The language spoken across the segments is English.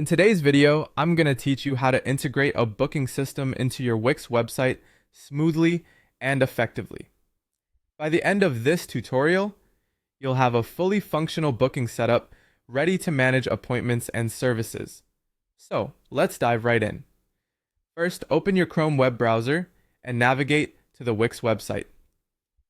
In today's video, I'm going to teach you how to integrate a booking system into your Wix website smoothly and effectively. By the end of this tutorial, you'll have a fully functional booking setup ready to manage appointments and services. So, let's dive right in. First, open your Chrome web browser and navigate to the Wix website.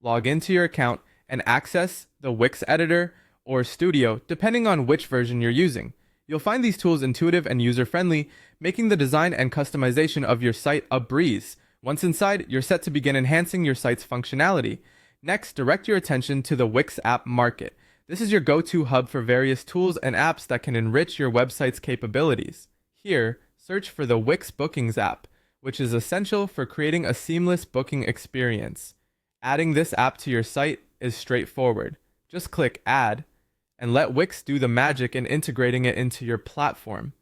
Log into your account and access the Wix editor or Studio, depending on which version you're using. You'll find these tools intuitive and user-friendly, making the design and customization of your site a breeze. Once inside, you're set to begin enhancing your site's functionality. Next, direct your attention to the Wix App Market. This is your go-to hub for various tools and apps that can enrich your website's capabilities. Here, search for the Wix Bookings app, which is essential for creating a seamless booking experience. Adding this app to your site is straightforward. Just click Add, and let Wix do the magic in integrating it into your platform.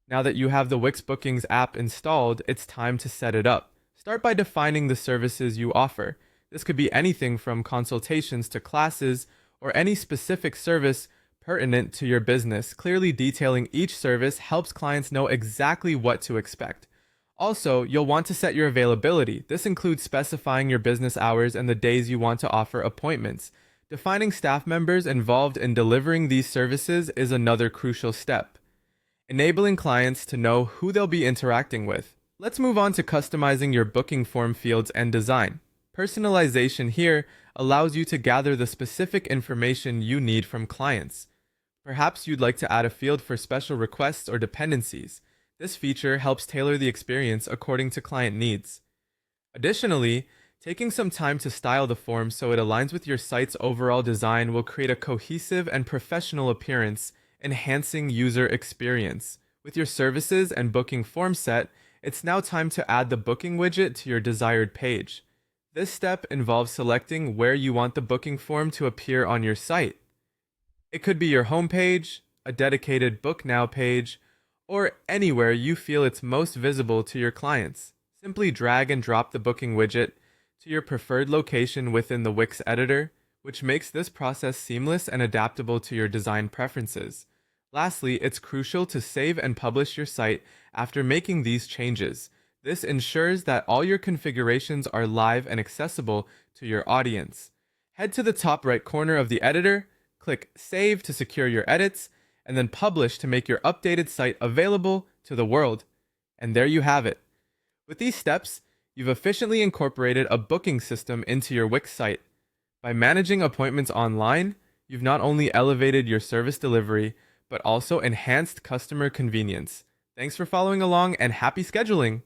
Now that you have the Wix Bookings app installed, it's time to set it up. Start by defining the services you offer. This could be anything from consultations to classes or any specific service pertinent to your business. Clearly detailing each service helps clients know exactly what to expect. Also, you'll want to set your availability. This includes specifying your business hours and the days you want to offer appointments. Defining staff members involved in delivering these services is another crucial step. Enabling clients to know who they'll be interacting with. Let's move on to customizing your booking form fields and design. Personalization here allows you to gather the specific information you need from clients. Perhaps you'd like to add a field for special requests or dependencies. This feature helps tailor the experience according to client needs. Additionally, taking some time to style the form so it aligns with your site's overall design will create a cohesive and professional appearance, enhancing user experience. With your services and booking form set, it's now time to add the booking widget to your desired page. This step involves selecting where you want the booking form to appear on your site. It could be your homepage, a dedicated Book Now page, or anywhere you feel it's most visible to your clients. Simply drag and drop the booking widget to your preferred location within the Wix editor, which makes this process seamless and adaptable to your design preferences. Lastly, it's crucial to save and publish your site after making these changes. This ensures that all your configurations are live and accessible to your audience. Head to the top right corner of the editor, click Save to secure your edits, and then Publish to make your updated site available to the world. And there you have it. With these steps, you've efficiently incorporated a booking system into your Wix site. By managing appointments online, you've not only elevated your service delivery, but also enhanced customer convenience. Thanks for following along and happy scheduling!